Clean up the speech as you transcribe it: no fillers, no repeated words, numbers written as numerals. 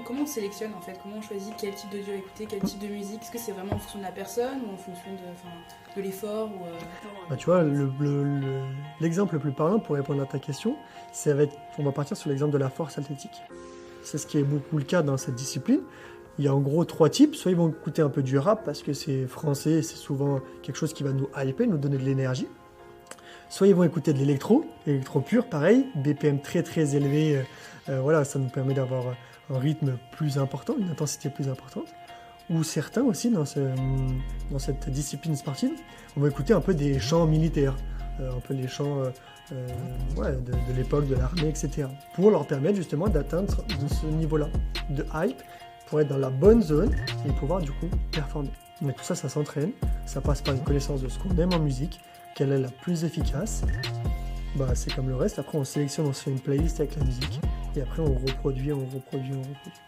comment on sélectionne en fait? Comment on choisit quel type d'audio écouter, quel type de musique? Est-ce que c'est vraiment en fonction de la personne ou en fonction de l'effort ou, Bah, tu vois, l'exemple le plus parlant pour répondre à ta question, on va partir sur l'exemple de la force athlétique. C'est ce qui est beaucoup le cas dans cette discipline. Il y a en gros 3 types. Soit ils vont écouter un peu du rap parce que c'est français et c'est souvent quelque chose qui va nous hyper, nous donner de l'énergie. Soit ils vont écouter de l'électro pur, pareil, BPM très très élevé. Voilà, ça nous permet d'avoir un rythme plus important, une intensité plus importante. Ou certains aussi, dans cette discipline sportive, on va écouter un peu des chants militaires, un peu les chants de l'époque, de l'armée, etc. Pour leur permettre justement d'atteindre ce niveau-là de hype, pour être dans la bonne zone et pouvoir du coup performer. Mais tout ça, ça s'entraîne, ça passe par une connaissance de ce qu'on aime en musique, quelle est la plus efficace. Bah, c'est comme le reste, après on sélectionne, on se fait une playlist avec la musique, et après on reproduit.